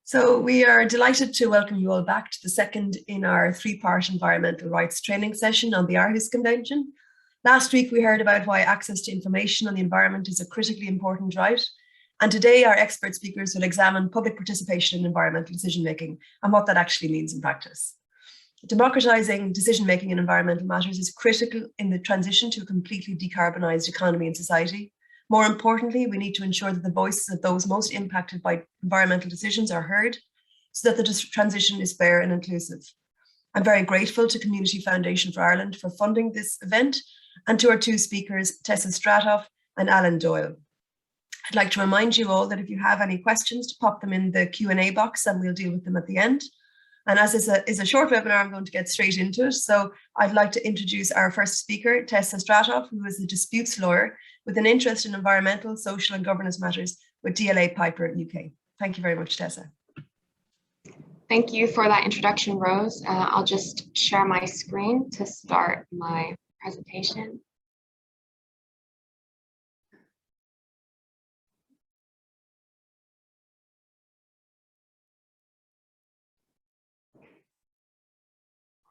So we are delighted to welcome you all back to the second in our three-part environmental rights training session on the Aarhus Convention. Last week, we heard about why access to information on the environment is a critically important right. And today, our expert speakers will examine public participation in environmental decision-making and what that actually means in practice. Democratizing decision-making in environmental matters is critical in the transition to a completely decarbonized economy and society. More importantly, we need to ensure that the voices of those most impacted by environmental decisions are heard so that the transition is fair and inclusive. I'm very grateful to Community Foundation for Ireland for funding this event and to our two speakers, Tessa Straathof and Alan Doyle. I'd like to remind you all that if you have any questions, to pop them in the Q&A box and we'll deal with them at the end. And as is a short webinar, I'm going to get straight into it. So I'd like to introduce our first speaker, Tessa Straathof, who is a disputes lawyer with an interest in environmental, social and governance matters with DLA Piper UK. Thank you very much, Tessa. Thank you for that introduction, Rose. I'll just share my screen to start my presentation.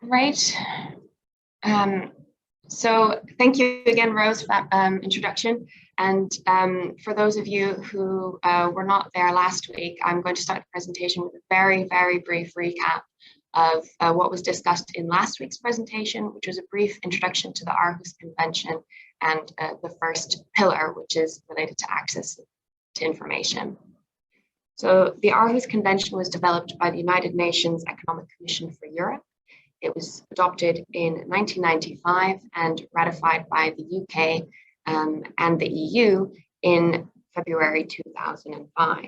Right. So thank you again, Rose, for that introduction. And for those of you who were not there last week, I'm going to start the presentation with a very, very brief recap of what was discussed in last week's presentation, which was a brief introduction to the Aarhus Convention and the first pillar, which is related to access to information. So the Aarhus Convention was developed by the United Nations Economic Commission for Europe. It was adopted in 1995 and ratified by the UK and the EU in February 2005.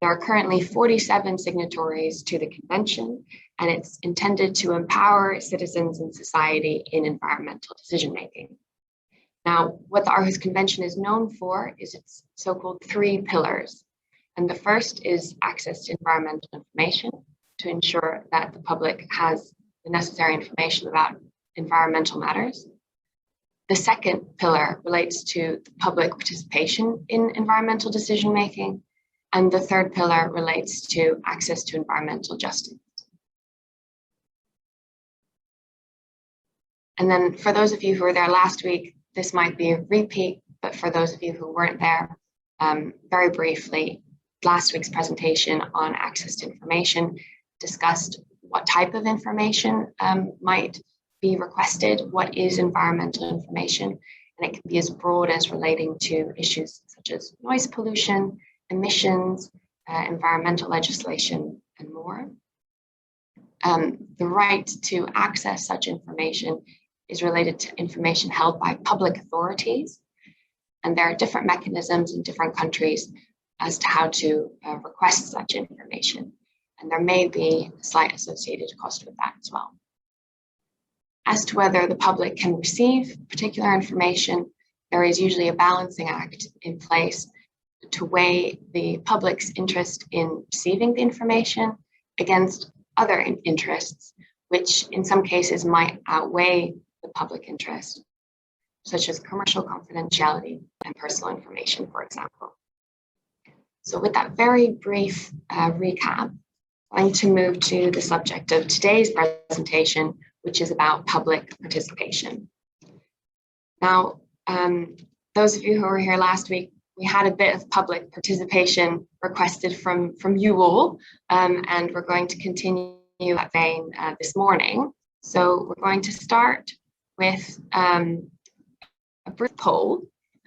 There are currently 47 signatories to the convention, and it's intended to empower citizens and society in environmental decision-making. Now, what the Aarhus Convention is known for is its so-called three pillars. And the first is access to environmental information to ensure that the public has the necessary information about environmental matters. The second pillar relates to the public participation in environmental decision-making. And the third pillar relates to access to environmental justice. And then for those of you who were there last week, this might be a repeat, but for those of you who weren't there, very briefly, last week's presentation on access to information discussed what type of information might be requested, what is environmental information, and it can be as broad as relating to issues such as noise pollution, emissions, environmental legislation, and more. The right to access such information is related to information held by public authorities, and there are different mechanisms in different countries as to how to request such information. And there may be a slight associated cost with that as well. As to whether the public can receive particular information, there is usually a balancing act in place to weigh the public's interest in receiving the information against other interests, which in some cases might outweigh the public interest, such as commercial confidentiality and personal information, for example. So with that very brief recap, I'm going to move to the subject of today's presentation, which is about public participation. Now, those of you who were here last week, we had a bit of public participation requested from you all, and we're going to continue that vein this morning. So we're going to start with a brief poll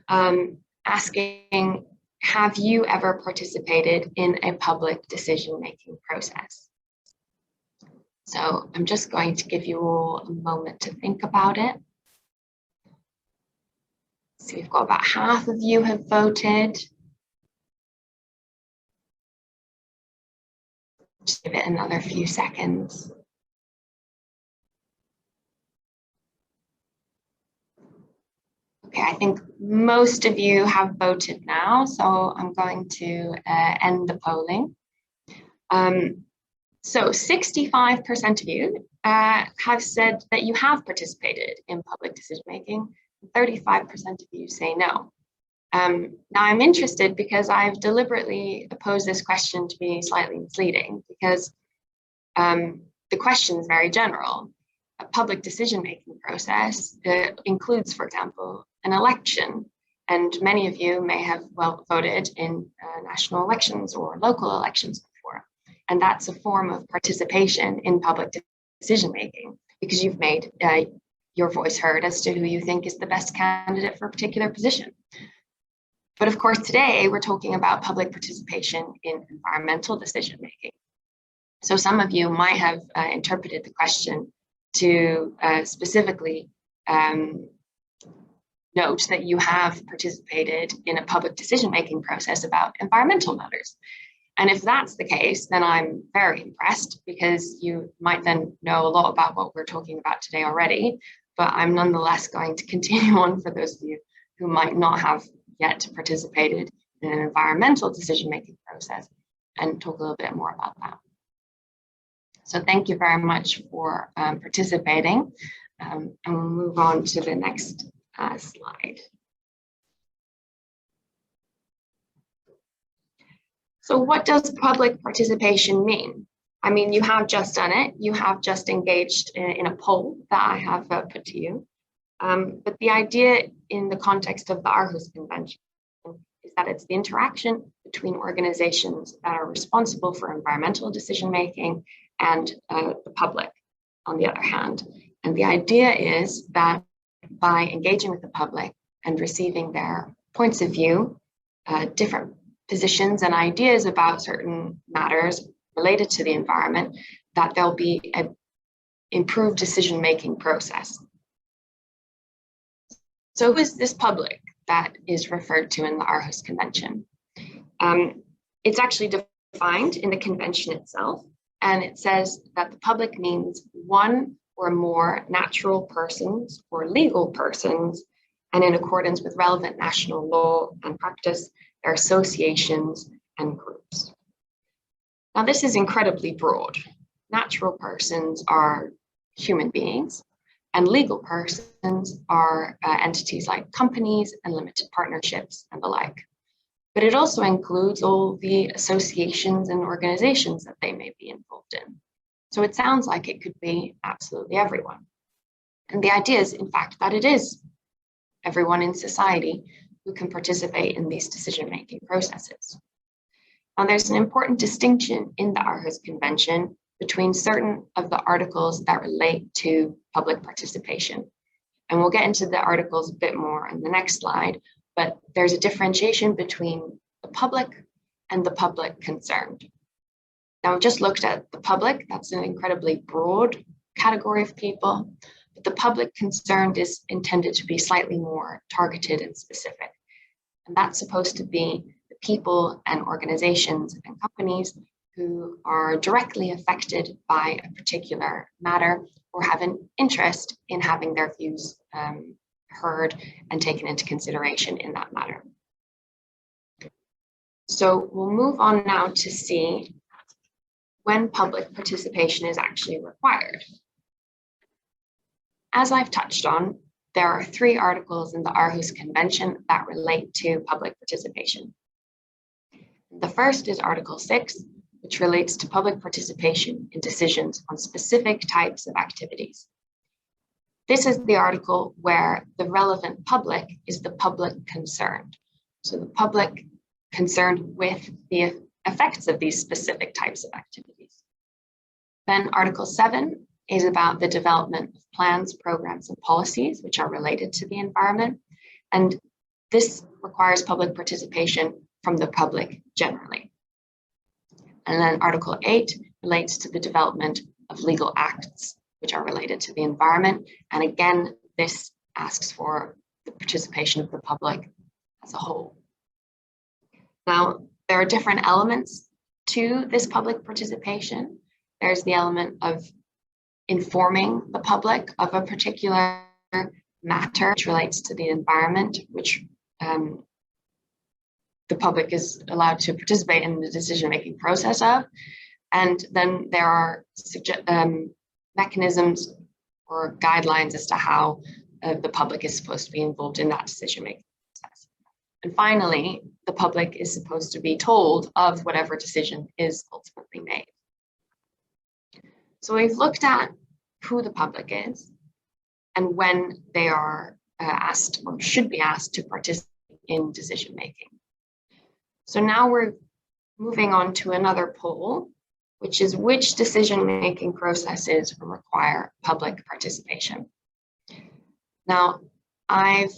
asking, have you ever participated in a public decision-making process? So I'm just going to give you all a moment to think about it. So we've got about half of you have voted. Just give it another few seconds. Okay, I think most of you have voted now, so I'm going to end the polling. So 65% of you have said that you have participated in public decision-making, 35% of you say no. Now I'm interested because I've deliberately posed this question to be slightly misleading, because the question is very general. A public decision-making process includes, for example, an election. And many of you may have voted in national elections or local elections before. And that's a form of participation in public decision-making, because you've made your voice heard as to who you think is the best candidate for a particular position. But of course, today we're talking about public participation in environmental decision-making. So some of you might have interpreted the question to specifically note that you have participated in a public decision-making process about environmental matters. And if that's the case, then I'm very impressed, because you might then know a lot about what we're talking about today already. But I'm nonetheless going to continue on for those of you who might not have yet participated in an environmental decision-making process, and talk a little bit more about that. So thank you very much for participating, and we'll move on to the next slide. So what does public participation mean? I mean, you have just done it. You have just engaged in a poll that I have put to you. But the idea in the context of the Aarhus Convention is that it's the interaction between organizations that are responsible for environmental decision-making and the public, on the other hand. And the idea is that by engaging with the public and receiving their points of view, different positions and ideas about certain matters related to the environment, that there'll be an improved decision-making process. So who is this public that is referred to in the Aarhus Convention? It's actually defined in the convention itself, and it says that the public means one or more natural persons or legal persons, and in accordance with relevant national law and practice, their associations and groups. Now, this is incredibly broad. Natural persons are human beings, and legal persons are entities like companies and limited partnerships and the like. But it also includes all the associations and organizations that they may be involved in. So it sounds like it could be absolutely everyone. And the idea is, in fact, that it is everyone in society who can participate in these decision-making processes. Now, there's an important distinction in the Aarhus Convention between certain of the articles that relate to public participation. And we'll get into the articles a bit more on the next slide, but there's a differentiation between the public and the public concerned. Now, we've just looked at the public. That's an incredibly broad category of people, but the public concerned is intended to be slightly more targeted and specific. And that's supposed to be the people and organizations and companies who are directly affected by a particular matter or have an interest in having their views heard and taken into consideration in that matter. So we'll move on now to see when public participation is actually required. As I've touched on, there are 3 articles in the Aarhus Convention that relate to public participation. The first is Article 6, which relates to public participation in decisions on specific types of activities. This is the article where the relevant public is the public concerned. So the public concerned with the effects of these specific types of activities. Then Article 7 is about the development of plans, programs, and policies which are related to the environment. And this requires public participation from the public generally. And then Article 8 relates to the development of legal acts which are related to the environment. And again, this asks for the participation of the public as a whole. Now, there are different elements to this public participation. There's the element of informing the public of a particular matter which relates to the environment, which the public is allowed to participate in the decision-making process of. And then there are mechanisms or guidelines as to how the public is supposed to be involved in that decision-making process. And finally, the public is supposed to be told of whatever decision is ultimately made. So we've looked at who the public is and when they are asked or should be asked to participate in decision making. So now we're moving on to another poll, which is which decision-making processes require public participation. Now, I've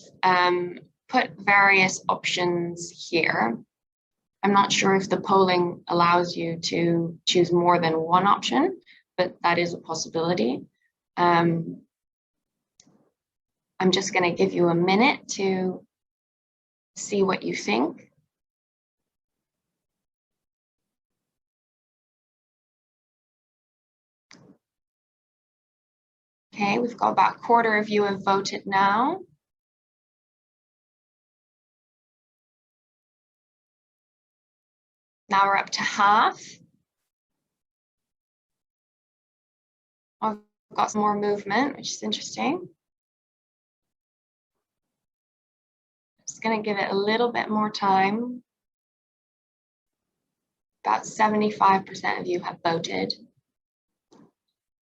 put various options here. I'm not sure if the polling allows you to choose more than one option, but that is a possibility. I'm just going to give you a minute to see what you think. Okay, we've got about a quarter of you have voted now. Now we're up to half. I've got some more movement, which is interesting. Just going to give it a little bit more time. About 75% of you have voted.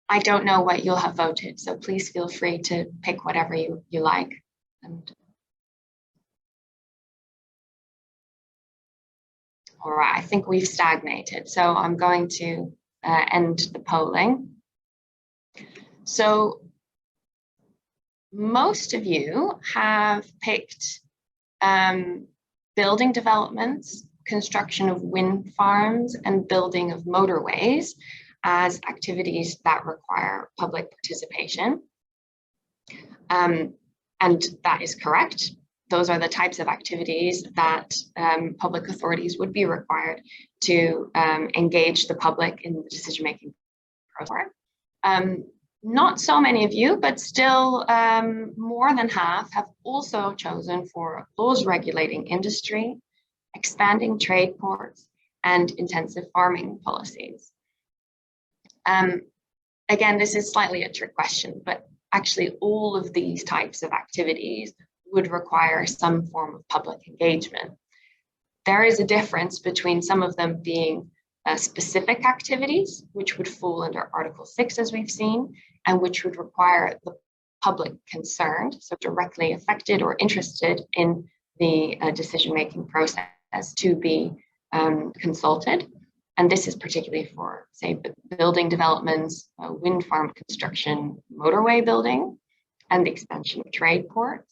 I don't know what you'll have voted, so please feel free to pick whatever you like. All right, I think we've stagnated, so I'm going to end the polling. So most of you have picked building developments, construction of wind farms, and building of motorways as activities that require public participation. And that is correct. Those are the types of activities that public authorities would be required to engage the public in the decision-making process. Not so many of you, but still more than half have also chosen for laws regulating industry, expanding trade ports, and intensive farming policies. Again, this is slightly a trick question, but actually all of these types of activities would require some form of public engagement. There is a difference between some of them being specific activities, which would fall under Article 6, as we've seen, and which would require the public concerned, so directly affected or interested in the decision-making process, to be consulted. And this is particularly for, say, building developments, wind farm construction, motorway building, and the expansion of trade ports.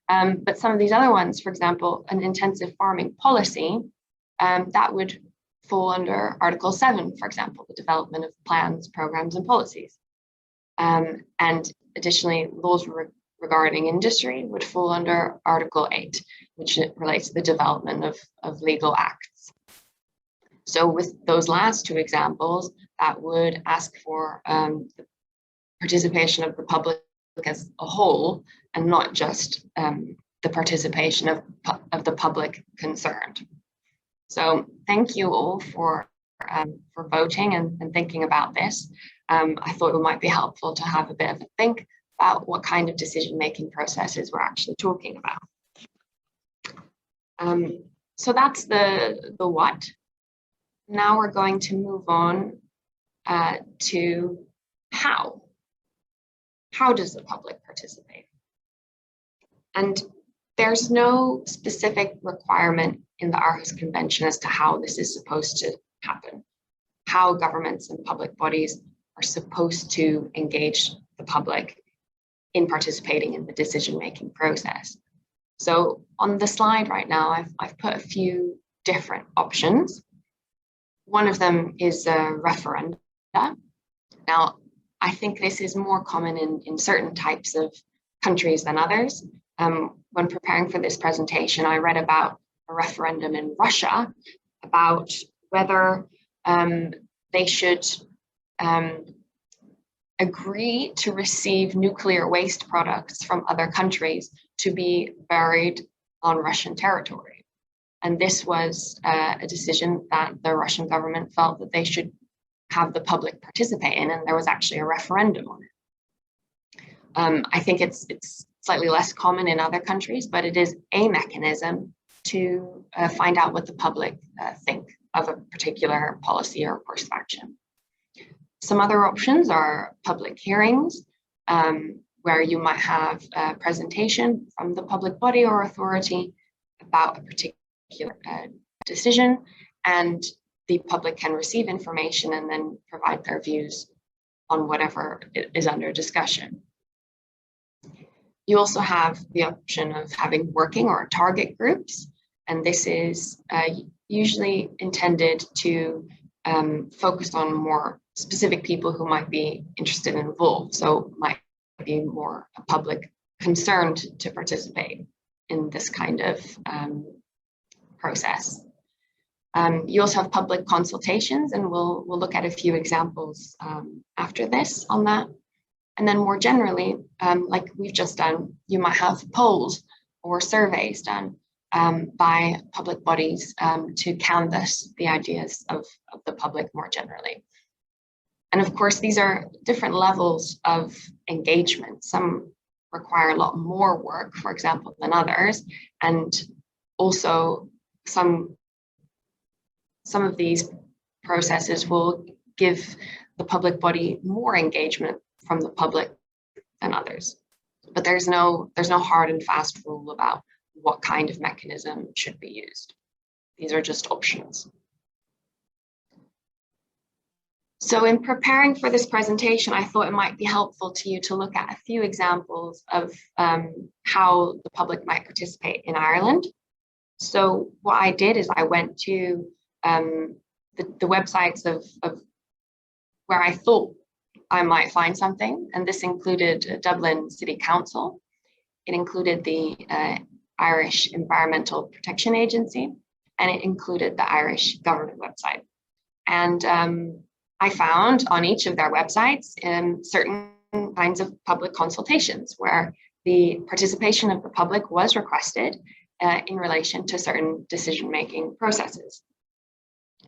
But some of these other ones, for example, an intensive farming policy, that would fall under Article 7, for example, the development of plans, programs, and policies. And additionally, laws regarding industry would fall under Article 8, which relates to the development of legal acts. So with those last two examples, that would ask for the participation of the public as a whole, and not just the participation of the public concerned. So thank you all for voting and thinking about this. I thought it might be helpful to have a bit of a think about what kind of decision-making processes we're actually talking about. So that's the what. Now we're going to move on to how. How does the public participate? And there's no specific requirement in the Aarhus Convention as to how this is supposed to happen, how governments and public bodies are supposed to engage the public in participating in the decision-making process. So on the slide right now, I've put a few different options. One of them is a referenda. Now, I think this is more common in certain types of countries than others. When preparing for this presentation, I read about a referendum in Russia about whether they should agree to receive nuclear waste products from other countries to be buried on Russian territory. And this was a decision that the Russian government felt that they should have the public participate in, and there was actually a referendum on it. I think it's slightly less common in other countries, but it is a mechanism to find out what the public think of a particular policy or course of action. Some other options are public hearings, where you might have a presentation from the public body or authority about a particular decision, and the public can receive information and then provide their views on whatever is under discussion. You also have the option of having working or target groups, and this is usually intended to focus on more specific people who might be interested and involved, so might be more a public concerned to participate in this kind of process. You also have public consultations, and we'll look at a few examples after this on that. And then more generally, like we've just done, you might have polls or surveys done by public bodies to canvass the ideas of the public more generally. And of course, these are different levels of engagement. Some require a lot more work, for example, than others. And also some of these processes will give the public body more engagement from the public than others. But there's no hard and fast rule about what kind of mechanism should be used. These are just options. So in preparing for this presentation, I thought it might be helpful to you to look at a few examples of how the public might participate in Ireland. So what I did is I went to the websites of where I thought I might find something, and this included Dublin City Council. It included the Irish Environmental Protection Agency, and it included the Irish government website. And I found on each of their websites certain kinds of public consultations where the participation of the public was requested in relation to certain decision-making processes.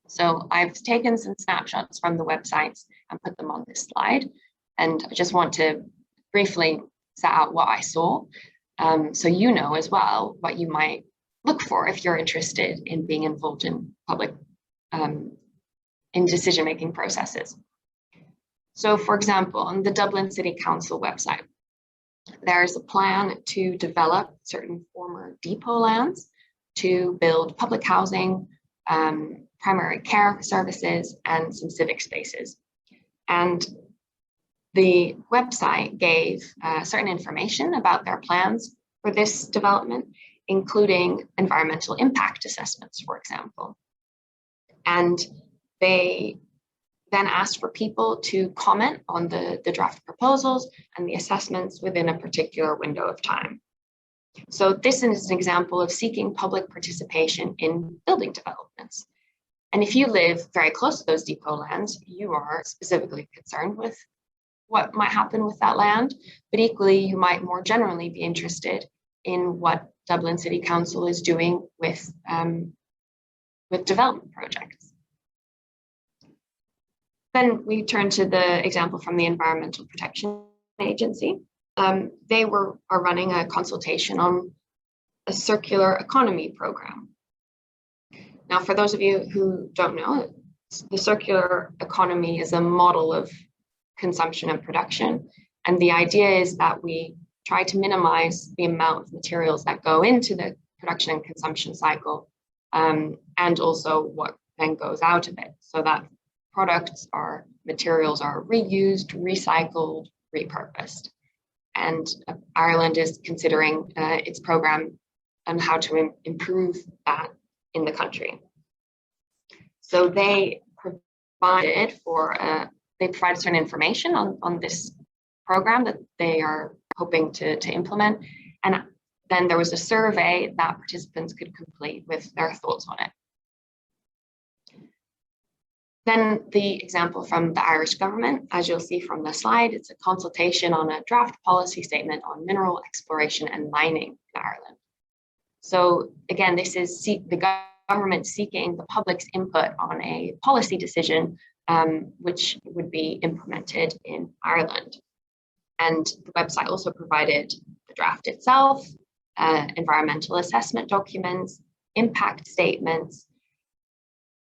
So I've taken some snapshots from the websites and put them on this slide. And I just want to briefly set out what I saw, so you know as well what you might look for if you're interested in being involved in public in decision-making processes. So for example, on the Dublin City Council website, there's a plan to develop certain former depot lands to build public housing, primary care services, and some civic spaces. And the website gave certain information about their plans for this development, including environmental impact assessments, for example. And they then asked for people to comment on the draft proposals and the assessments within a particular window of time. So this is an example of seeking public participation in building developments. And if you live very close to those depot lands, you are specifically concerned with what might happen with that land, but equally you might more generally be interested in what Dublin City Council is doing with development projects. Then we turn to the example from the Environmental Protection Agency. They are running a consultation on a circular economy program. Now, for those of you who don't know, the circular economy is a model of consumption and production. And the idea is that we try to minimize the amount of materials that go into the production and consumption cycle, and also what then goes out of it, so that products or materials are reused, recycled, repurposed. And Ireland is considering its program on how to improve that in the country. So they provided certain information on this program that they are hoping to implement. And then there was a survey that participants could complete with their thoughts on it. Then the example from the Irish government, as you'll see from the slide, it's a consultation on a draft policy statement on mineral exploration and mining in Ireland. So again, this is the government seeking the public's input on a policy decision which would be implemented in Ireland. And the website also provided the draft itself, environmental assessment documents, impact statements.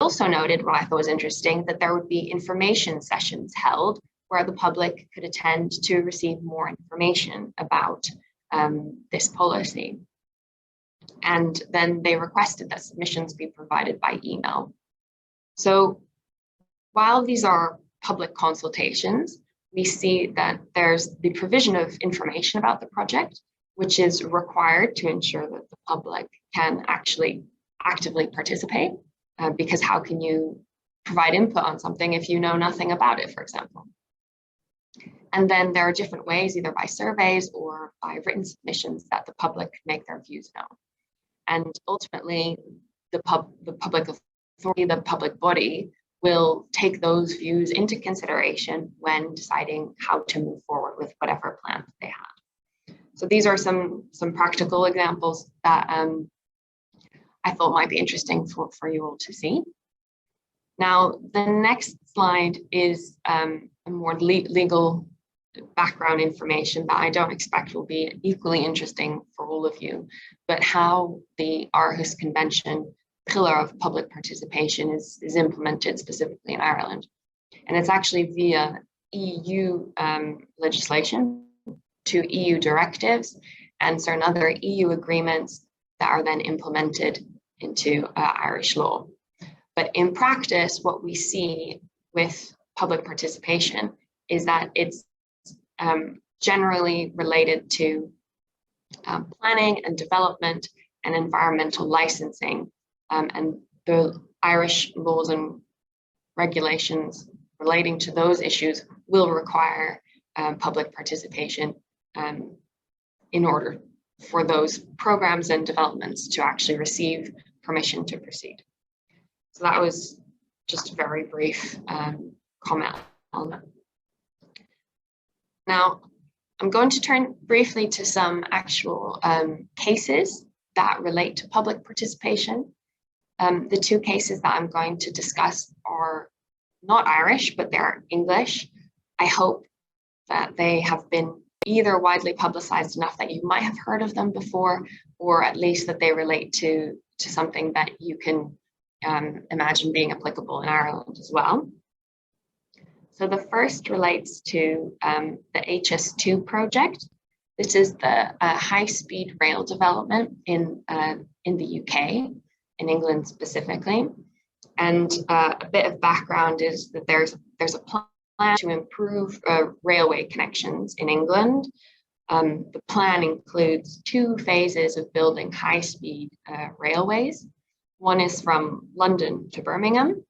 Also noted, what I thought was interesting, that there would be information sessions held where the public could attend to receive more information about this policy. And then they requested that submissions be provided by email. So while these are public consultations, we see that there's the provision of information about the project, which is required to ensure that the public can actually actively participate, because how can you provide input on something if you know nothing about it, for example? And then there are different ways, either by surveys or by written submissions, that the public can make their views known. And ultimately, the public authority, the public body, will take those views into consideration when deciding how to move forward with whatever plan they have. So these are some practical examples that I thought might be interesting for you all to see. Now, the next slide is a more legal background information that I don't expect will be equally interesting for all of you, but how the Aarhus Convention pillar of public participation is implemented specifically in Ireland. And it's actually via EU legislation to EU directives and certain other EU agreements that are then implemented into Irish law. But in practice, what we see with public participation is that it's generally related to planning and development and environmental licensing, and the Irish laws and regulations relating to those issues will require public participation in order for those programs and developments to actually receive permission to proceed. So that was just a very brief comment on that. Now, I'm going to turn briefly to some actual cases that relate to public participation. The two cases that I'm going to discuss are not Irish, but they're English. I hope that they have been either widely publicized enough that you might have heard of them before, or at least that they relate to something that you can imagine being applicable in Ireland as well. So the first relates to the HS2 project. This is the high-speed rail development in the UK, in England specifically. And a bit of background is that there's a plan to improve railway connections in England. The plan includes 2 phases of building high-speed railways. One is from London to Birmingham,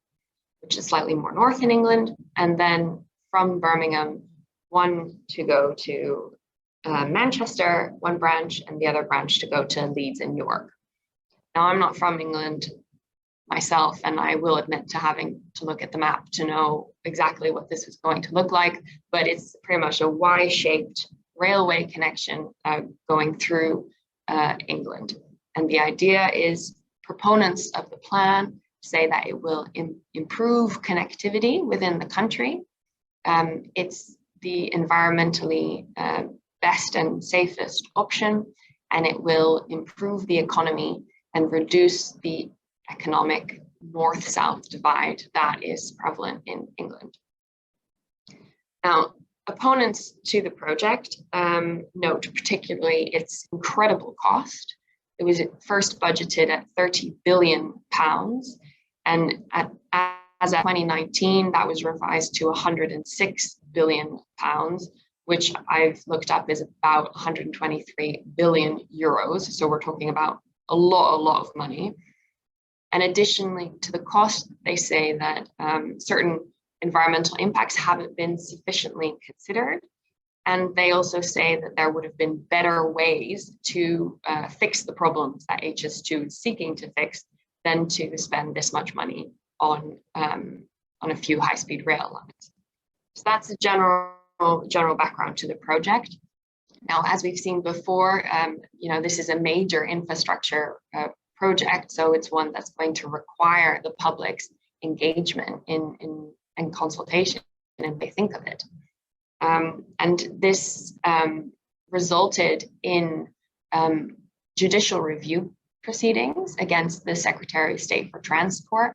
which is slightly more north in England, and then from Birmingham, one to go to Manchester, one branch, and the other branch to go to Leeds and York. Now, I'm not from England myself, and I will admit to having to look at the map to know exactly what this is going to look like, but it's pretty much a Y-shaped railway connection going through England. And the idea is proponents of the plan say that it will improve connectivity within the country. It's the environmentally best and safest option, and it will improve the economy and reduce the economic north-south divide that is prevalent in England. Now, opponents to the project note particularly its incredible cost. It was first budgeted at £30 billion, and as of 2019, that was revised to £106 billion, which I've looked up is about 123 billion euros. So we're talking about a lot of money. And additionally to the cost, they say that certain environmental impacts haven't been sufficiently considered. And they also say that there would have been better ways to fix the problems that HS2 is seeking to fix than to spend this much money on a few high-speed rail lines. So that's a general background to the project. Now, as we've seen before, this is a major infrastructure project, so it's one that's going to require the public's engagement in consultation and they think of it. And this resulted in judicial review proceedings against the Secretary of State for Transport.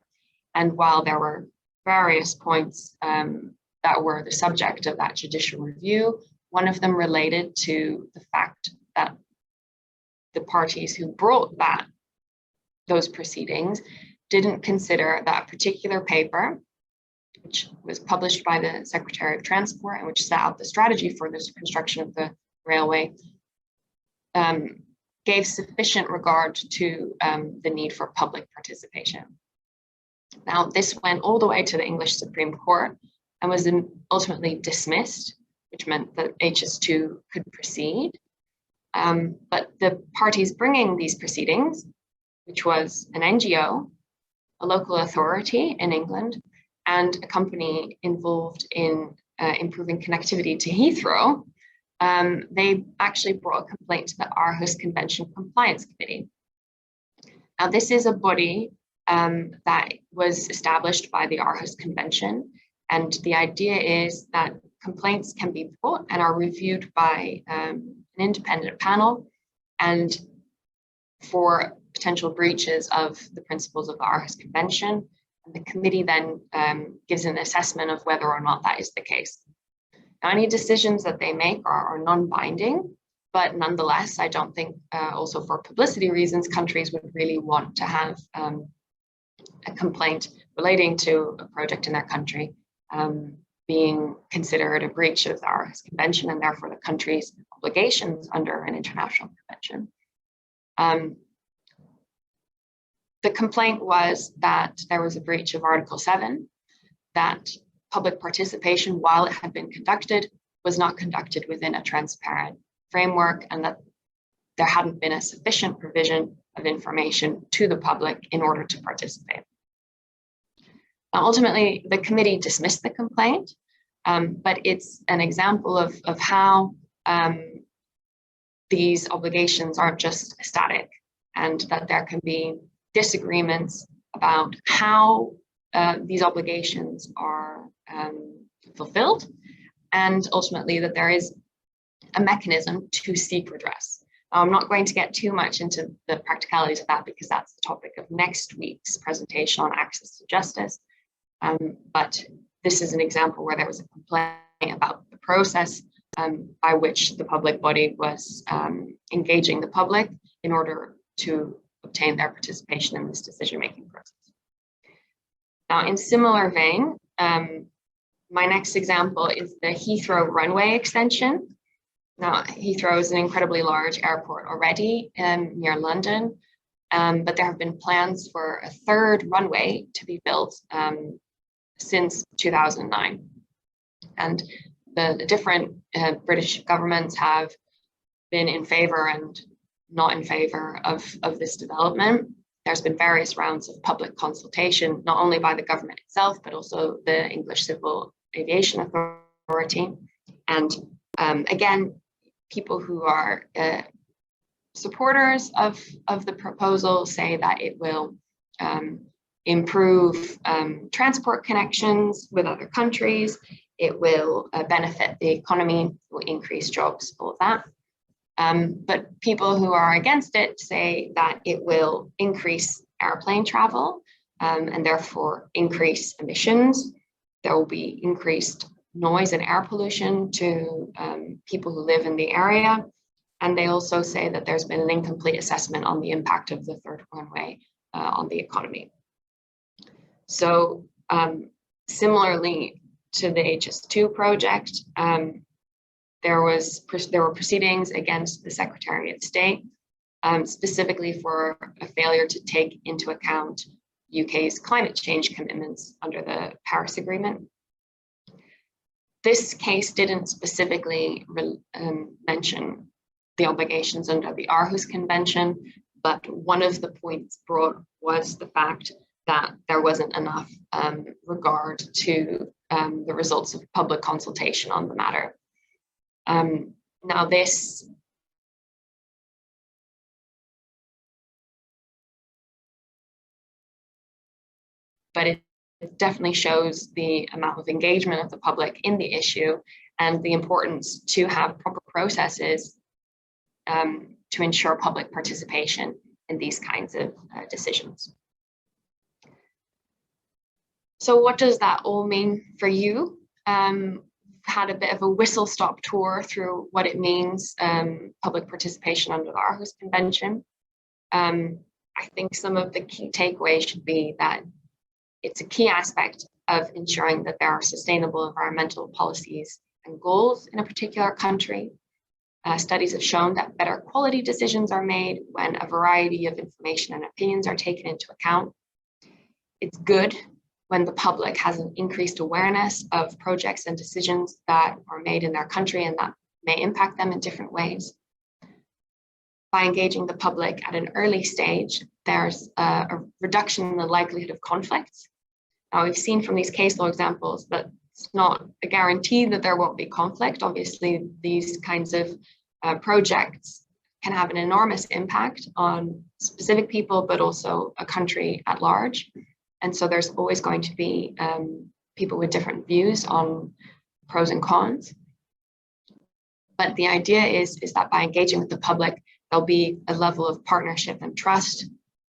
And while there were various points that were the subject of that judicial review, one of them related to the fact that the parties who brought those proceedings didn't consider that particular paper, which was published by the Secretary of Transport and which set out the strategy for the construction of the railway, gave sufficient regard to the need for public participation. Now, this went all the way to the English Supreme Court and was ultimately dismissed, which meant that HS2 could proceed. But the parties bringing these proceedings, which was an NGO, a local authority in England, and a company involved in improving connectivity to Heathrow, they actually brought a complaint to the Aarhus Convention Compliance Committee. Now, this is a body that was established by the Aarhus Convention, and the idea is that complaints can be brought and are reviewed by an independent panel, and for potential breaches of the principles of the Aarhus Convention, and the committee then gives an assessment of whether or not that is the case. Now, any decisions that they make are non-binding, but nonetheless, I don't think also for publicity reasons, countries would really want to have a complaint relating to a project in their country being considered a breach of the Aarhus Convention and therefore the country's obligations under an international convention. The complaint was that there was a breach of Article 7, that public participation, while it had been conducted, was not conducted within a transparent framework, and that there hadn't been a sufficient provision of information to the public in order to participate. Now, ultimately, the committee dismissed the complaint, but it's an example of how these obligations aren't just static, and that there can be disagreements about how these obligations are fulfilled, and ultimately that there is a mechanism to seek redress. I'm not going to get too much into the practicalities of that because that's the topic of next week's presentation on access to justice. But this is an example where there was a complaint about the process by which the public body was engaging the public in order to obtain their participation in this decision-making process. Now, in similar vein, my next example is the Heathrow runway extension. Now, Heathrow is an incredibly large airport already near London, but there have been plans for a third runway to be built since 2009. And the different British governments have been in favor and not in favor of this development. There's been various rounds of public consultation, not only by the government itself, but also the English Civil Aviation Authority. And again, people who are supporters of the proposal say that it will improve transport connections with other countries. It will benefit the economy, will increase jobs, all of that. But people who are against it say that it will increase airplane travel and therefore increase emissions. There will be increased noise and air pollution to people who live in the area. And they also say that there's been an incomplete assessment on the impact of the third runway on the economy. So similarly to the HS2 project, there were proceedings against the Secretary of State, specifically for a failure to take into account UK's climate change commitments under the Paris Agreement. This case didn't specifically mention the obligations under the Aarhus Convention, but one of the points brought was the fact that there wasn't enough regard to the results of public consultation on the matter. Now this but it definitely shows the amount of engagement of the public in the issue and the importance to have proper processes to ensure public participation in these kinds of decisions. So what does that all mean for you? Had a bit of a whistle-stop tour through what it means, public participation under the Aarhus Convention. I think some of the key takeaways should be that it's a key aspect of ensuring that there are sustainable environmental policies and goals in a particular country. Studies have shown that better quality decisions are made when a variety of information and opinions are taken into account. It's good when the public has an increased awareness of projects and decisions that are made in their country and that may impact them in different ways. By engaging the public at an early stage, there's a reduction in the likelihood of conflicts. Now, we've seen from these case law examples that it's not a guarantee that there won't be conflict. Obviously, these kinds of projects can have an enormous impact on specific people, but also a country at large. And so there's always going to be people with different views on pros and cons. But the idea is that by engaging with the public, there'll be a level of partnership and trust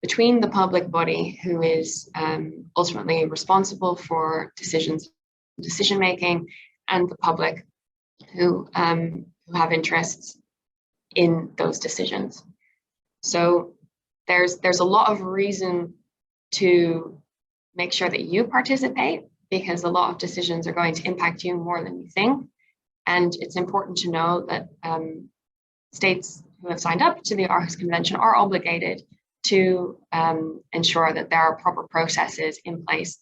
between the public body, who is ultimately responsible for decision making, and the public who have interests in those decisions. So there's a lot of reason to make sure that you participate, because a lot of decisions are going to impact you more than you think. And it's important to know that states who have signed up to the Aarhus Convention are obligated to ensure that there are proper processes in place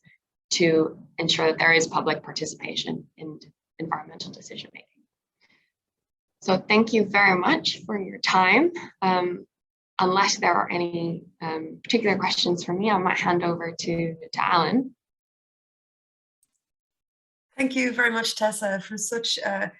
to ensure that there is public participation in environmental decision making. So thank you very much for your time. Unless there are any particular questions for me, I might hand over to Alan. Thank you very much, Tessa, for such a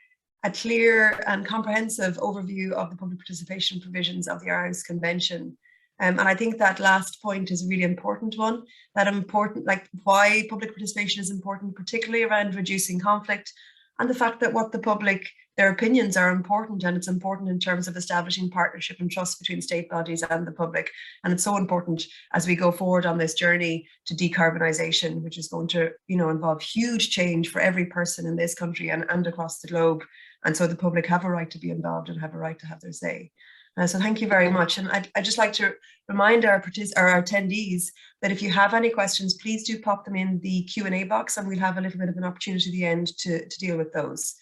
clear and comprehensive overview of the public participation provisions of the Aarhus Convention. And I think that last point is a really important one, like why public participation is important, particularly around reducing conflict, and the fact that what the public, their opinions are important, and it's important in terms of establishing partnership and trust between state bodies and the public. And it's so important as we go forward on this journey to decarbonisation, which is going to, involve huge change for every person in this country and across the globe. And so the public have a right to be involved and have a right to have their say. So thank you very much. And I'd just like to remind our attendees that if you have any questions, please do pop them in the Q&A box, and we'll have a little bit of an opportunity at the end to deal with those.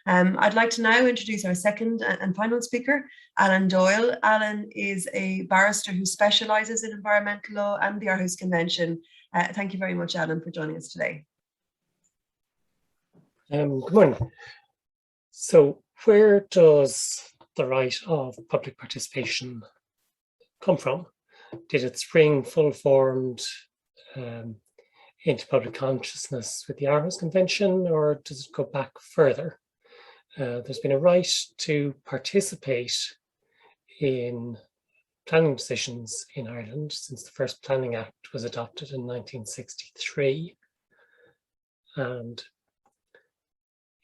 I'd like to now introduce our second and final speaker, Alan Doyle. Alan is a barrister who specialises in environmental law and the Aarhus Convention. Thank you very much, Alan, for joining us today. Good morning. So where does the right of public participation come from? Did it spring full-formed into public consciousness with the Aarhus Convention, or does it go back further? There's been a right to participate in planning decisions in Ireland since the first Planning Act was adopted in 1963. And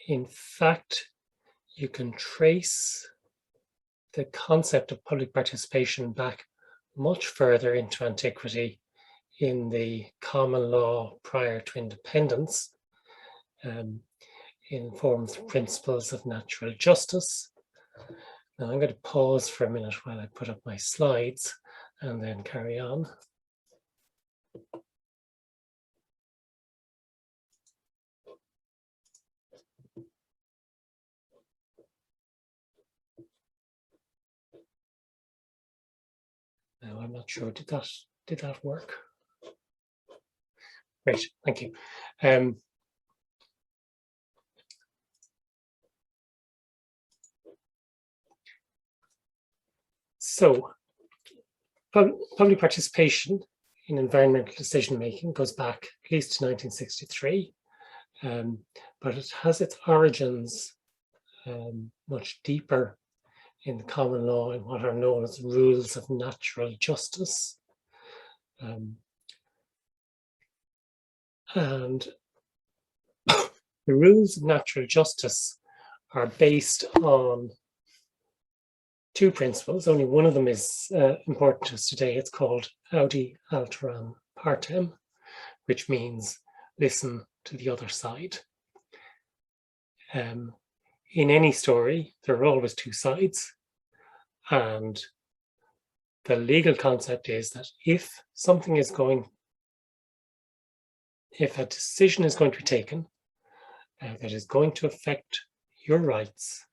in fact, you can trace the concept of public participation back much further into antiquity in the common law prior to independence, in forms of principles of natural justice. Now I'm going to pause for a minute while I put up my slides and then carry on. Now I'm not sure, did that work? Great, thank you. So, public participation in environmental decision making goes back at least to 1963, but it has its origins much deeper in the common law in what are known as rules of natural justice. And the rules of natural justice are based on two principles. Only one of them is important to us today. It's called audi alteram partem, which means listen to the other side. In any story, there are always two sides, and the legal concept is that if a decision is going to be taken that is going to affect your rights,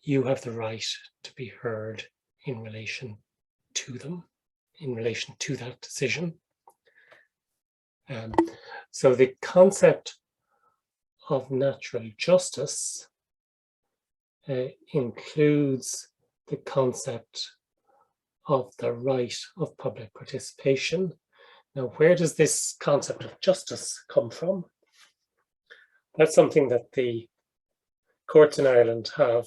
you have the right to be heard in relation to them, in relation to that decision. So the concept of natural justice includes the concept of the right of public participation. Now, where does this concept of justice come from? That's something that the courts in Ireland have,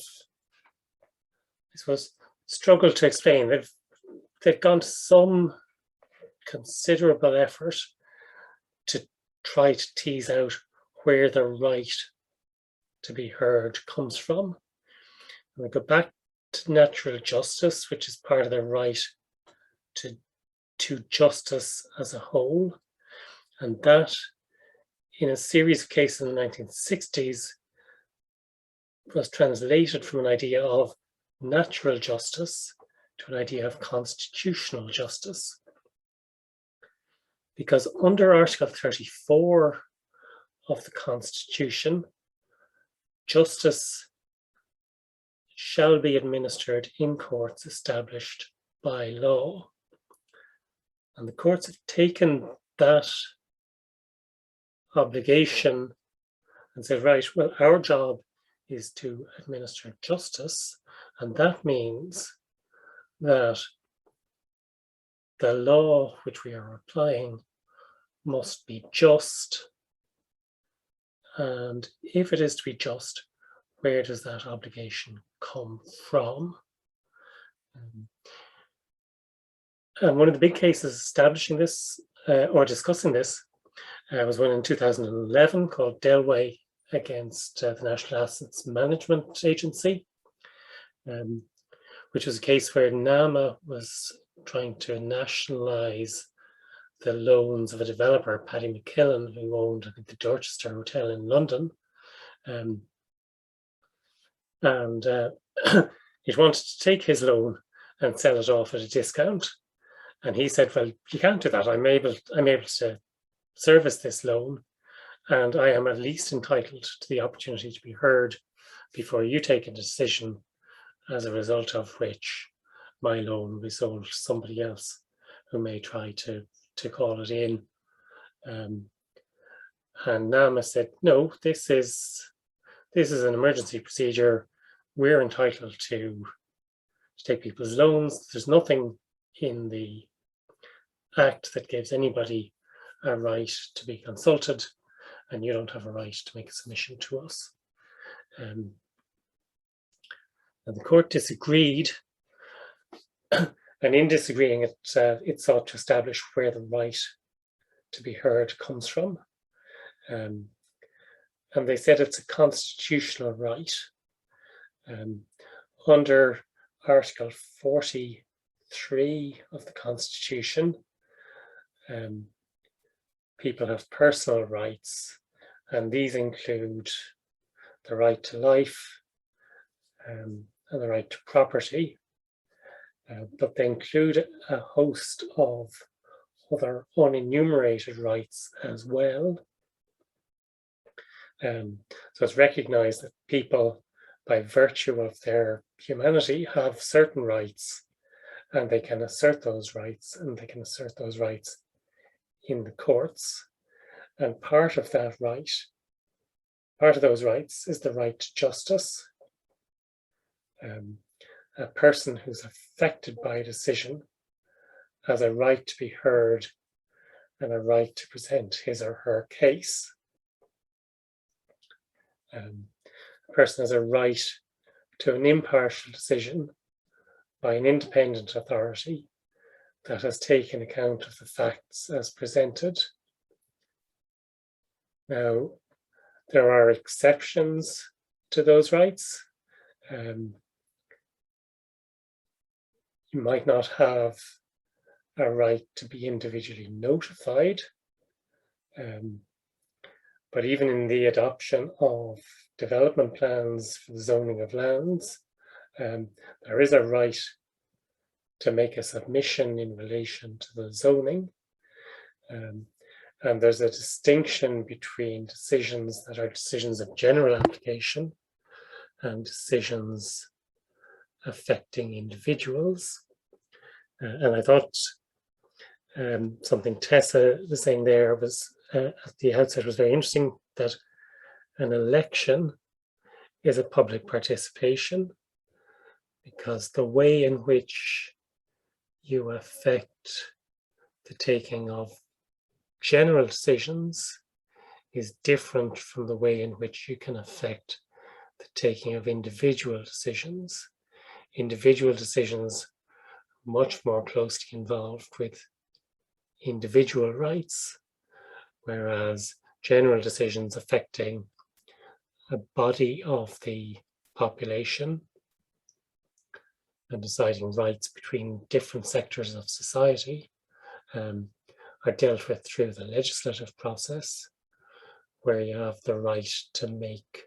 I suppose, struggled to explain. They've gone to some considerable effort to try to tease out where the right to be heard comes from. And we go back to natural justice, which is part of the right to justice as a whole. And that, in a series of cases in the 1960s, was translated from an idea of natural justice to an idea of constitutional justice. Because under Article 34 of the Constitution, justice shall be administered in courts established by law. And the courts have taken that obligation and said, right, well, our job is to administer justice, and that means that the law which we are applying must be just. And if it is to be just, where does that obligation come from? And one of the big cases establishing this or discussing this was one in 2011 called Delway against the National Assets Management Agency, which was a case where NAMA was trying to nationalise the loans of a developer, Paddy McKillen, who owned, I think, the Dorchester Hotel in London. It wanted to take his loan and sell it off at a discount. And he said, well, you can't do that. I'm able to service this loan, and I am at least entitled to the opportunity to be heard before you take a decision, as a result of which my loan will be sold to somebody else who may try to call it in. And NAMA said, no, this is an emergency procedure. We're entitled to take people's loans. There's nothing in the Act that gives anybody a right to be consulted, and you don't have a right to make a submission to us. And the court disagreed, and in disagreeing, it sought to establish where the right to be heard comes from. And they said it's a constitutional right. Under Article 43 of the Constitution, people have personal rights, and these include the right to life and the right to property, but they include a host of other unenumerated rights as well. So it's recognized that people, by virtue of their humanity, have certain rights, and they can assert those rights, in the courts. And part of those rights is the right to justice. A person who's affected by a decision has a right to be heard and a right to present his or her case. A person has a right to an impartial decision by an independent authority that has taken account of the facts as presented. Now, there are exceptions to those rights. you might not have a right to be individually notified. But even in the adoption of development plans for the zoning of lands, there is a right to make a submission in relation to the zoning. And there's a distinction between decisions that are decisions of general application and decisions affecting individuals. And I thought something Tessa was saying there was at the outset was very interesting, that an election is a public participation, because the way in which you affect the taking of general decisions is different from the way in which you can affect the taking of individual decisions. Individual decisions are much more closely involved with individual rights, whereas general decisions affecting a body of the population and deciding rights between different sectors of society are dealt with through the legislative process, where you have the right to make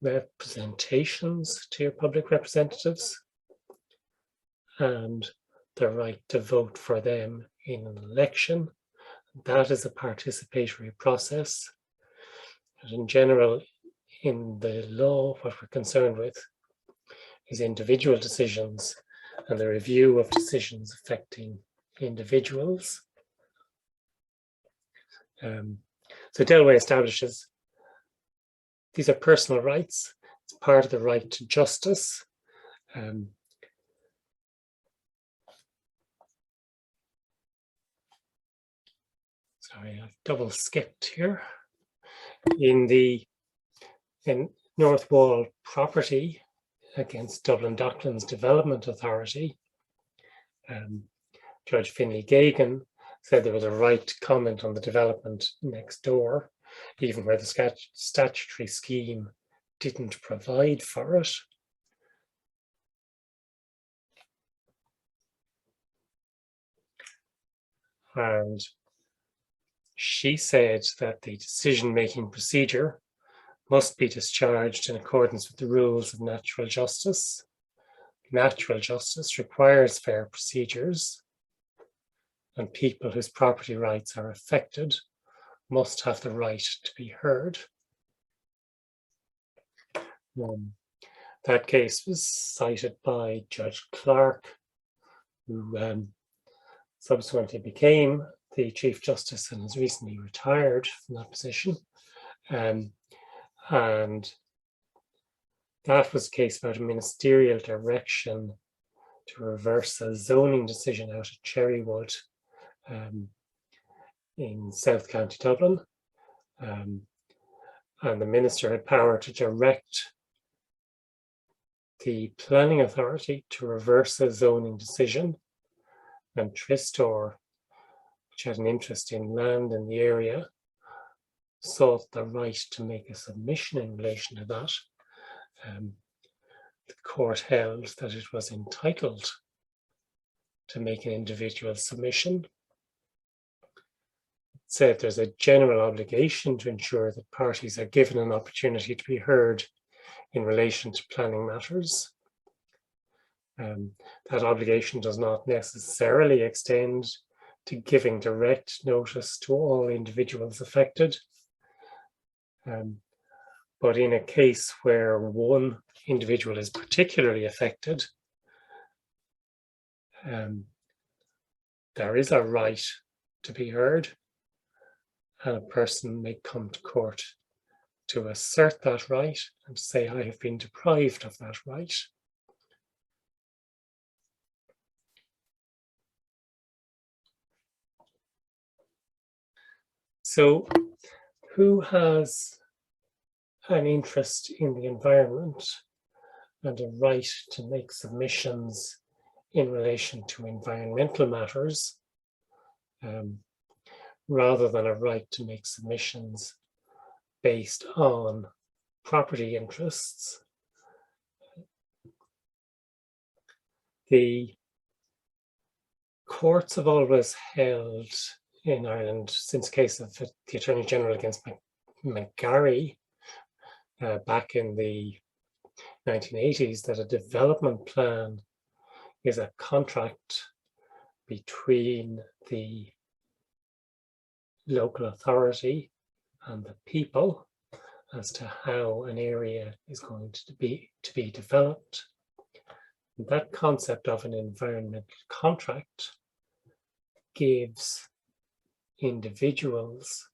representations to your public representatives and the right to vote for them in an election. That is a participatory process. And in general, in the law, what we're concerned with is individual decisions and the review of decisions affecting individuals. So Delway establishes these are personal rights. It's part of the right to justice. Sorry, I've double skipped here. In North Wall property against Dublin Docklands Development Authority, Judge Finlay Gagan said there was a right to comment on the development next door, even where the statutory scheme didn't provide for it. And she said that the decision-making procedure must be discharged in accordance with the rules of natural justice. Natural justice requires fair procedures, and people whose property rights are affected must have the right to be heard. That case was cited by Judge Clark, who subsequently became the Chief Justice and has recently retired from that position. And that was a case about a ministerial direction to reverse a zoning decision out at Cherrywood in South County Dublin. And the minister had power to direct the planning authority to reverse a zoning decision, and Tristor, which had an interest in land in the area, sought the right to make a submission in relation to that. The court held that it was entitled to make an individual submission. It said there's a general obligation to ensure that parties are given an opportunity to be heard in relation to planning matters. That obligation does not necessarily extend to giving direct notice to all individuals affected. But in a case where one individual is particularly affected, there is a right to be heard, and a person may come to court to assert that right and say, I have been deprived of that right. So who has an interest in the environment and a right to make submissions in relation to environmental matters, rather than a right to make submissions based on property interests? The courts have always held in Ireland, since the case of the Attorney General against McGarry back in the 1980s, that a development plan is a contract between the local authority and the people as to how an area is going to be developed. And that concept of an environmental contract gives individuals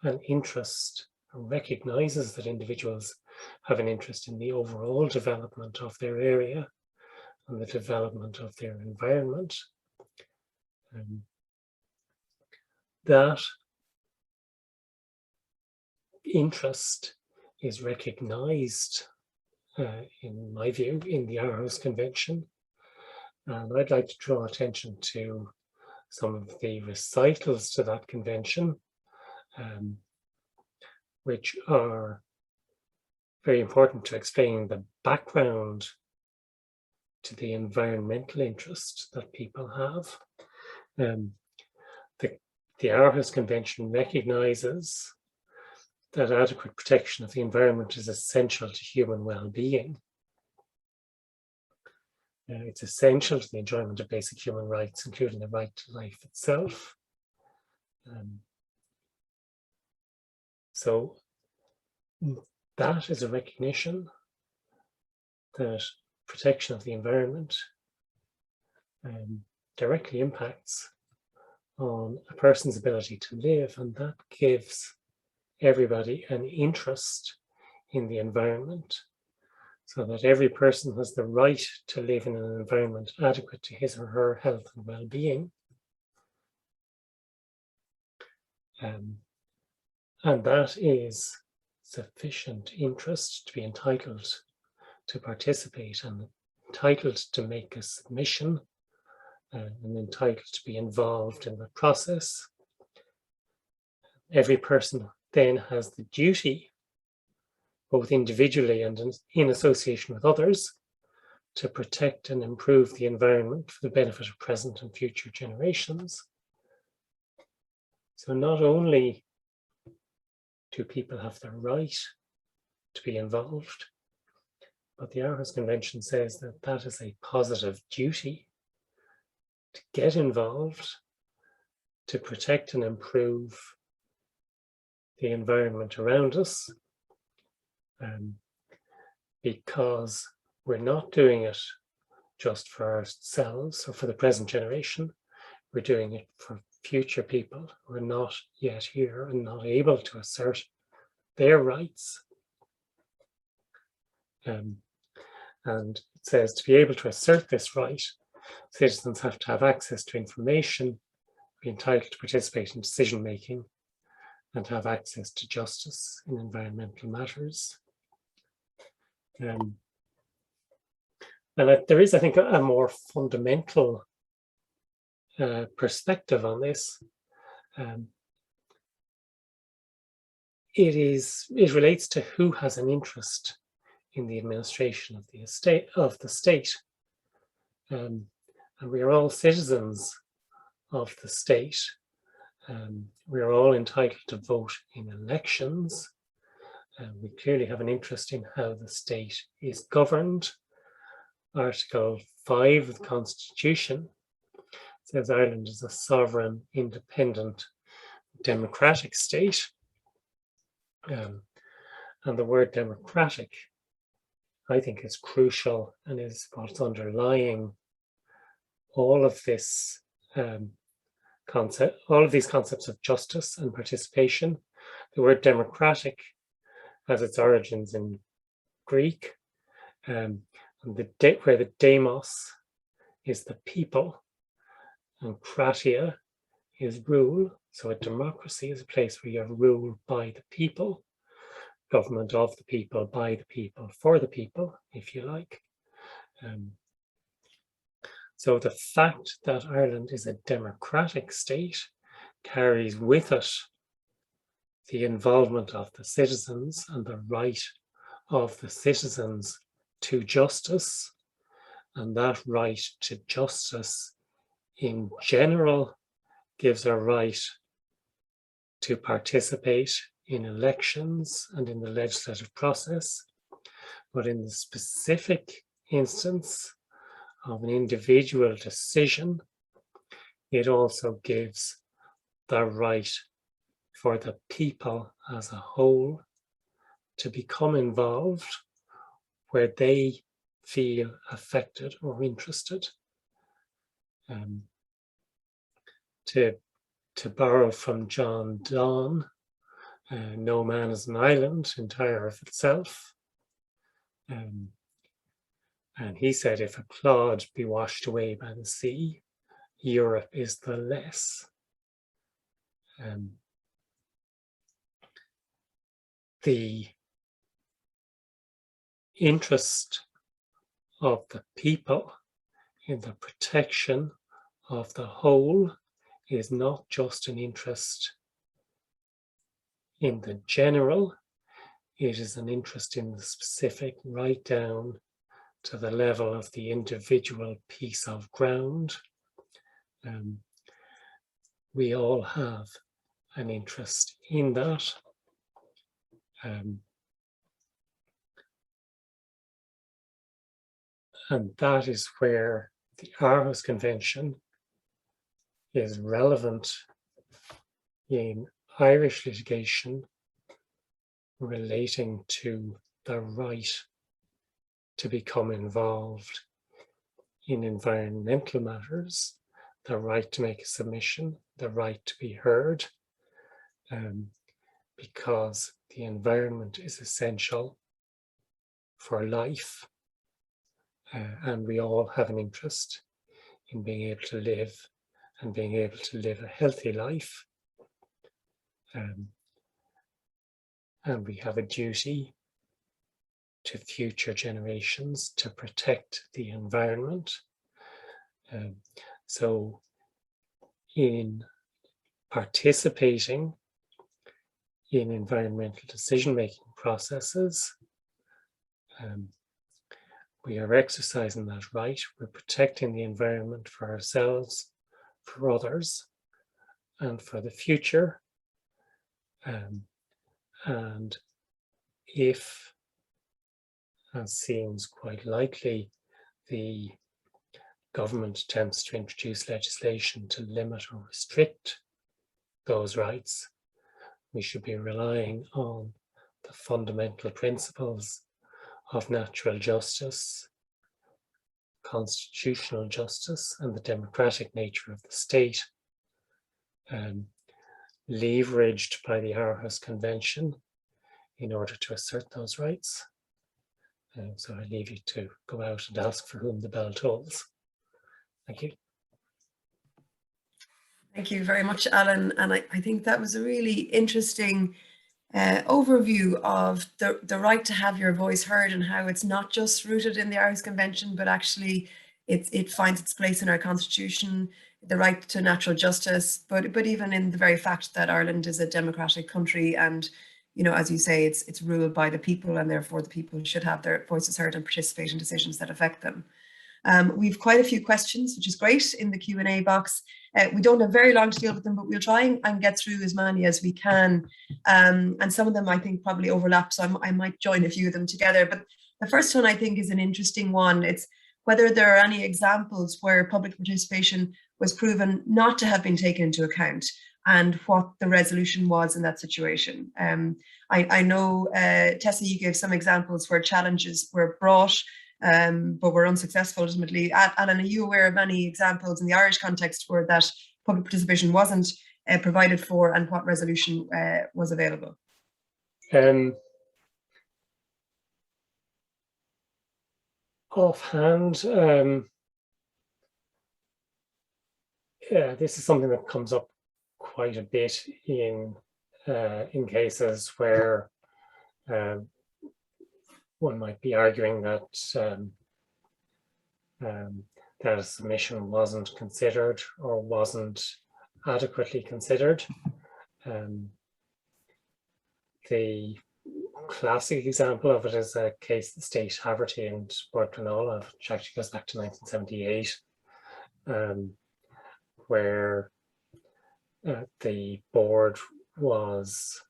an interest, and recognizes that individuals have an interest in the overall development of their area and the development of their environment. That interest is recognized, in my view, in the Aarhus Convention. And I'd like to draw attention to some of the recitals to that convention, which are very important to explain the background to the environmental interest that people have. The Aarhus Convention recognizes that adequate protection of the environment is essential to human well-being. It's essential to the enjoyment of basic human rights, including the right to life itself. So that is a recognition that protection of the environment directly impacts on a person's ability to live, and that gives everybody an interest in the environment, so that every person has the right to live in an environment adequate to his or her health and well-being. And that is sufficient interest to be entitled to participate and entitled to make a submission and entitled to be involved in the process. Every person then has the duty, both individually and in association with others, to protect and improve the environment for the benefit of present and future generations. So not only do people have the right to be involved, but the Aarhus Convention says that that is a positive duty to get involved, to protect and improve the environment around us, because we're not doing it just for ourselves or for the present generation. We're doing it for future people who are not yet here and not able to assert their rights. And it says to be able to assert this right, citizens have to have access to information, be entitled to participate in decision making, and have access to justice in environmental matters. And there is, I think, a more fundamental perspective on this. It relates to who has an interest in the administration of the state. And we are all citizens of the state. We are all entitled to vote in elections. We clearly have an interest in how the state is governed. Article 5 of the Constitution says Ireland is a sovereign, independent, democratic state. And the word democratic, I think, is crucial and is what's underlying all of this all of these concepts of justice and participation. The word democratic has its origins in Greek, and where the demos is the people, and kratia is rule. So a democracy is a place where you have rule by the people, government of the people, by the people, for the people, if you like. So the fact that Ireland is a democratic state carries with it the involvement of the citizens and the right of the citizens to justice. And that right to justice in general gives a right to participate in elections and in the legislative process, but in the specific instance of an individual decision, it also gives the right for the people as a whole to become involved where they feel affected or interested. To borrow from John Donne, no man is an island entire of itself. And he said, if a clod be washed away by the sea, Europe is the less. The interest of the people in the protection of the whole is not just an interest in the general, it is an interest in the specific, right down to the level of the individual piece of ground. We all have an interest in that. And that is where the Aarhus Convention is relevant in Irish litigation relating to the right to become involved in environmental matters, the right to make a submission, the right to be heard, because the environment is essential for life, and we all have an interest in being able to live and being able to live a healthy life. And we have a duty to future generations to protect the environment. So in participating in environmental decision-making processes, we are exercising that right. We're protecting the environment for ourselves, for others, and for the future. And if, as seems quite likely, the government attempts to introduce legislation to limit or restrict those rights, we should be relying on the fundamental principles of natural justice, constitutional justice, and the democratic nature of the state, leveraged by the Aarhus Convention in order to assert those rights. So I leave you to go out and ask for whom the bell tolls. Thank you. Thank you very much, Alan. And I think that was a really interesting overview of the right to have your voice heard and how it's not just rooted in the Aarhus Convention, but actually it finds its place in our constitution, the right to natural justice, but even in the very fact that Ireland is a democratic country and, you know, as you say, it's ruled by the people, and therefore the people should have their voices heard and participate in decisions that affect them. We've quite a few questions, which is great, in the Q&A box. We don't have very long to deal with them, but we'll try and get through as many as we can. And some of them I think probably overlap, so I might join a few of them together. But the first one I think is an interesting one. It's whether there are any examples where public participation was proven not to have been taken into account and what the resolution was in that situation. I know, Tessa, you gave some examples where challenges were brought but were unsuccessful ultimately. Alan, are you aware of any examples in the Irish context where that public participation wasn't provided for and what resolution was available? Offhand, yeah, this is something that comes up quite a bit in cases where one might be arguing that that a submission wasn't considered or wasn't adequately considered. The classic example of it is a case, the State Haverty and Bortranola, which actually goes back to 1978. where the board was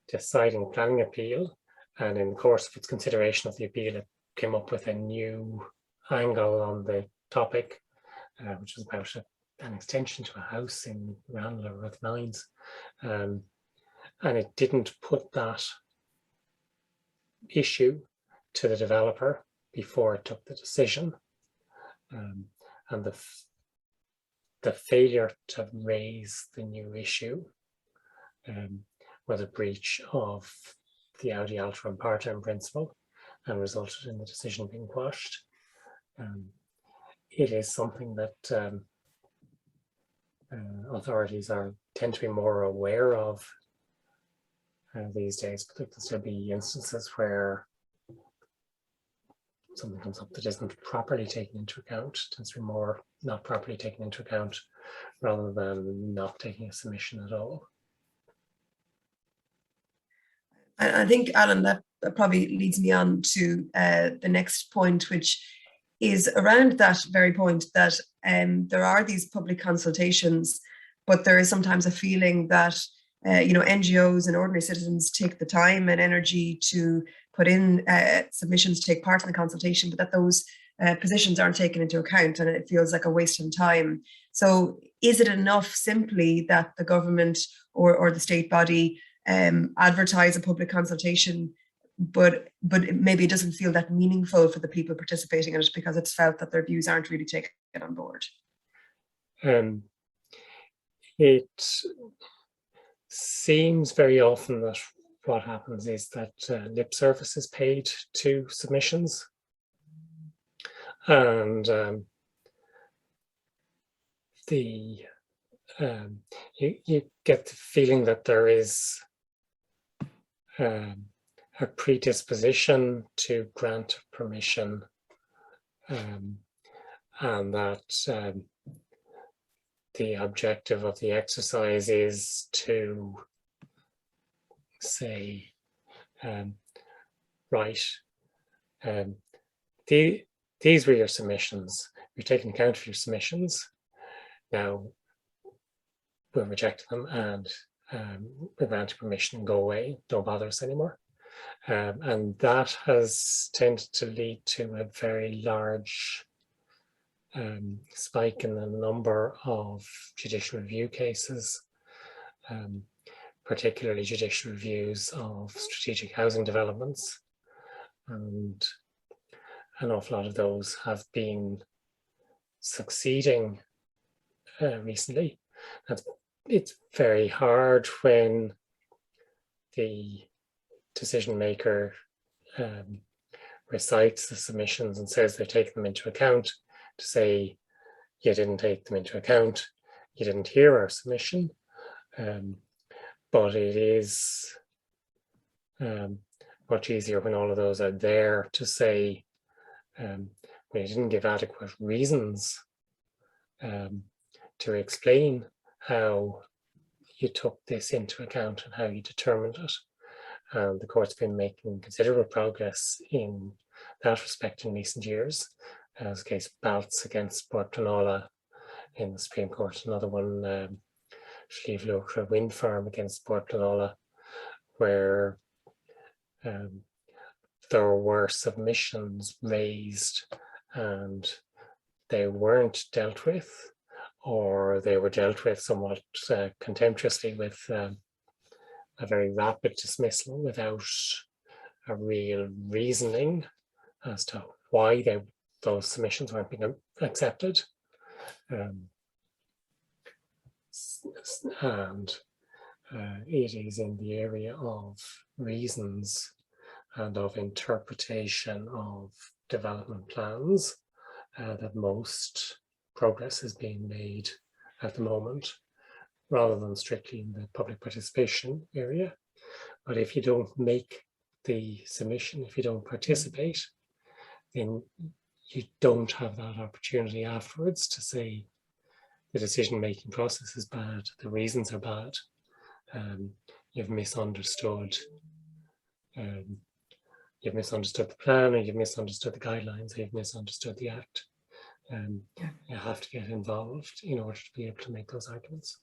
deciding planning appeal, and in the course of its consideration of the appeal, it came up with a new angle on the topic, which was about an extension to a house in Ranelagh or Rathmines, and it didn't put that issue to the developer before it took the decision, and the failure to raise the new issue was a breach of the Audi Alteram Partem principle and resulted in the decision being quashed. It is something that authorities tend to be more aware of these days, but there can still be instances where something comes up that isn't properly taken into account. It tends to be more not properly taken into account rather than not taking a submission at all. I think, Alan, that probably leads me on to the next point, which is around that very point that there are these public consultations, but there is sometimes a feeling that NGOs and ordinary citizens take the time and energy to put in submissions to take part in the consultation, but that those positions aren't taken into account, and it feels like a waste of time. So is it enough simply that the government or the state body advertise a public consultation, but maybe it doesn't feel that meaningful for the people participating in it because it's felt that their views aren't really taken on board? It seems very often that what happens is that lip service is paid to submissions, and you get the feeling that there is a predisposition to grant permission, and that the objective of the exercise is to say, these were your submissions. We've taken account of your submissions. Now we'll reject them and we grant permission and go away. Don't bother us anymore. And that has tended to lead to a very large spike in the number of judicial review cases, particularly judicial reviews of strategic housing developments. And an awful lot of those have been succeeding recently. It's very hard when the decision maker recites the submissions and says they've taken them into account, to say you didn't take them into account, you didn't hear our submission. But it is much easier when all of those are there to say, when you didn't give adequate reasons to explain how you took this into account and how you determined it. And the court's been making considerable progress in that respect in recent years. As the case Baltz against Portanola in the Supreme Court, another one, Slieve Lucra Wind Farm against Portanola, where there were submissions raised and they weren't dealt with, or they were dealt with somewhat contemptuously with a very rapid dismissal without a real reasoning as to why those submissions weren't being accepted. And it is in the area of reasons and of interpretation of development plans that most progress is being made at the moment, rather than strictly in the public participation area. But if you don't make the submission, if you don't participate, then you don't have that opportunity afterwards to say the decision-making process is bad, the reasons are bad, you've misunderstood the plan, or you've misunderstood the guidelines, or you've misunderstood the act. You have to get involved in order to be able to make those arguments.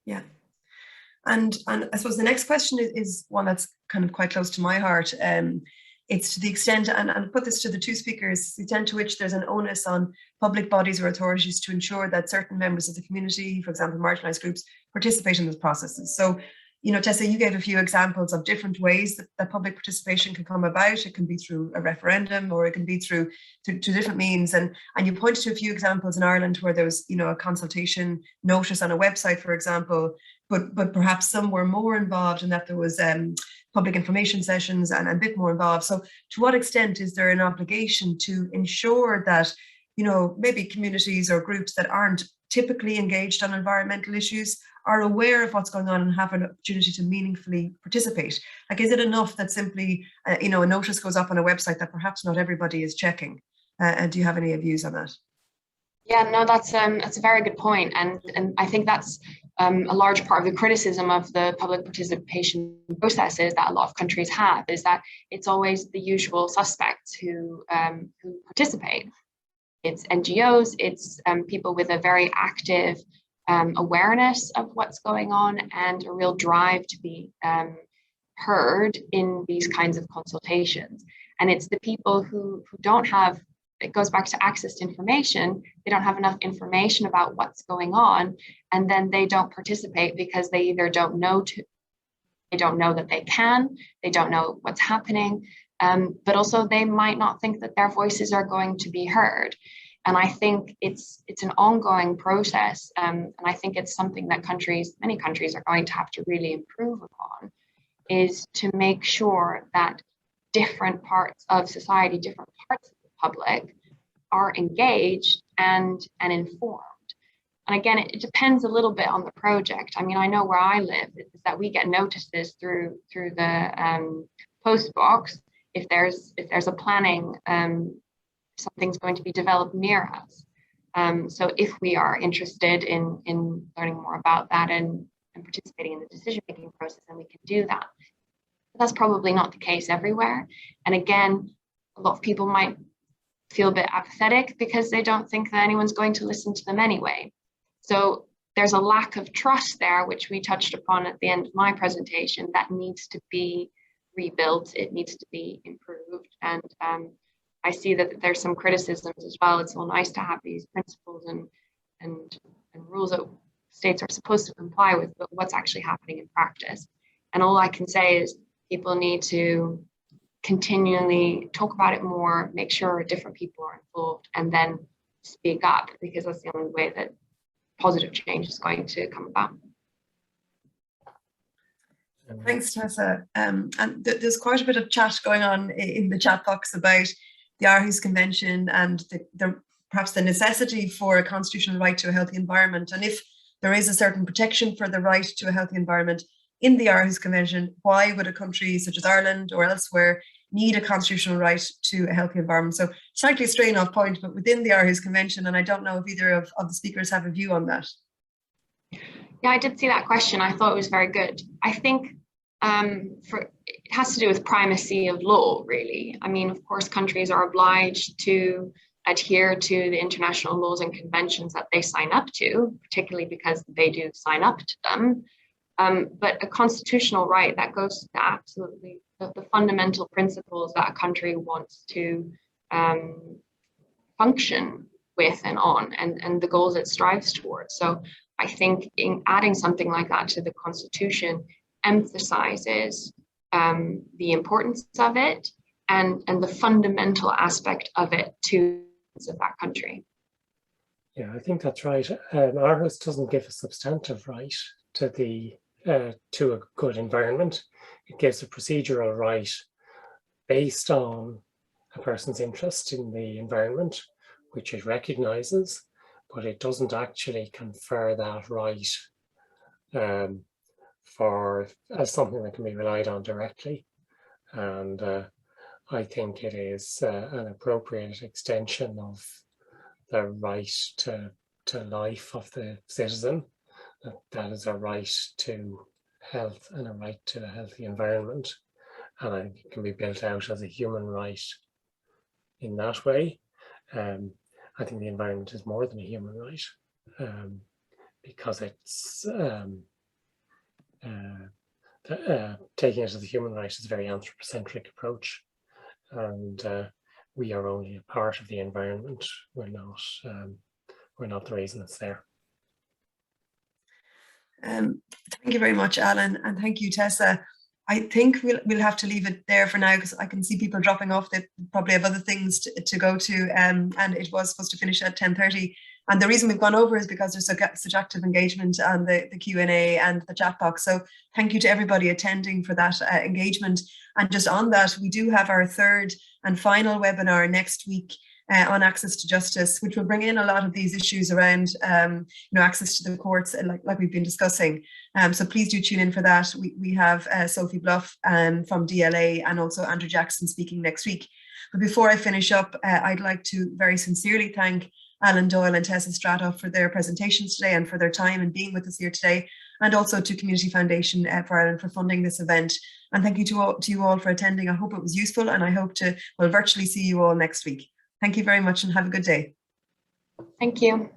Yeah. And I suppose the next question is one that's kind of quite close to my heart. It's to the extent, and I'll put this to the two speakers, the extent to which there's an onus on public bodies or authorities to ensure that certain members of the community, for example, marginalised groups, participate in those processes. So, you know, Tessa, you gave a few examples of different ways that public participation can come about. It can be through a referendum, or it can be through different means. And you pointed to a few examples in Ireland where there was, you know, a consultation notice on a website, for example, but perhaps some were more involved in that there was public information sessions and a bit more involved. So to what extent is there an obligation to ensure that, you know, maybe communities or groups that aren't typically engaged on environmental issues are aware of what's going on and have an opportunity to meaningfully participate? Like, is it enough that simply, you know, a notice goes up on a website that perhaps not everybody is checking? And do you have any views on that? Yeah, no, that's a very good point, and I think that's a large part of the criticism of the public participation processes that a lot of countries have, is that it's always the usual suspects who participate. It's NGOs, it's people with a very active awareness of what's going on and a real drive to be heard in these kinds of consultations. And it's the people who don't have, it goes back to access to information, they don't have enough information about what's going on, and then they don't participate because they either don't know they don't know that they can, they don't know what's happening, but also they might not think that their voices are going to be heard. And I think it's an ongoing process, and I think it's something that many countries are going to have to really improve upon, is to make sure that different parts of society, different parts of the public are engaged and informed. And again, it depends a little bit on the project. I mean, I know where I live is that we get notices through the post box if there's a planning, something's going to be developed near us. So if we are interested in learning more about that and participating in the decision-making process, then we can do that. But that's probably not the case everywhere. And again, a lot of people might feel a bit apathetic because they don't think that anyone's going to listen to them anyway. So there's a lack of trust there, which we touched upon at the end of my presentation, that needs to be rebuilt. It needs to be improved. And I see that there's some criticisms as well. It's all nice to have these principles and rules that states are supposed to comply with, but what's actually happening in practice? And all I can say is people need to continually talk about it more, make sure different people are involved, and then speak up, because that's the only way that positive change is going to come about. Thanks, Tessa. And there's quite a bit of chat going on in the chat box about the Aarhus Convention and perhaps the necessity for a constitutional right to a healthy environment. And if there is a certain protection for the right to a healthy environment in the Aarhus Convention, why would a country such as Ireland or elsewhere need a constitutional right to a healthy environment? So slightly straying off point, but within the Aarhus Convention, and I don't know if either of the speakers have a view on that. Yeah, I did see that question. I thought it was very good. I think it has to do with primacy of law, really. I mean, of course, countries are obliged to adhere to the international laws and conventions that they sign up to, particularly because they do sign up to them. But a constitutional right that goes to absolutely the fundamental principles that a country wants to function with and on, and the goals it strives towards. So I think in adding something like that to the Constitution emphasizes the importance of it and the fundamental aspect of it to that country. Yeah, I think that's right. Aarhus doesn't give a substantive right to a good environment. It gives a procedural right based on a person's interest in the environment, which it recognizes, but it doesn't actually confer that right as something that can be relied on directly. And I think it is an appropriate extension of the right to life of the citizen. That is a right to health and a right to a healthy environment, and I think it can be built out as a human right in that way. And I think the environment is more than a human right, because it's taking it as a human right is a very anthropocentric approach, and we are only a part of the environment. We're not the reason it's there. Thank you very much, Alan, and thank you, Tessa. I think we'll have to leave it there for now, because I can see people dropping off. They probably have other things to go to, and it was supposed to finish at 10:30. And the reason we've gone over is because there's such active engagement on the Q&A and the chat box. So thank you to everybody attending for that engagement. And just on that, we do have our third and final webinar next week on access to justice, which will bring in a lot of these issues around access to the courts, like we've been discussing. So please do tune in for that. We have Sophie Bluff from DLA and also Andrew Jackson speaking next week. But before I finish up, I'd like to very sincerely thank Alan Doyle and Tessa Straathof for their presentations today and for their time and being with us here today, and also to Community Foundation for Ireland for funding this event. And thank you to you all for attending. I hope it was useful, and I hope to virtually see you all next week. Thank you very much and have a good day. Thank you.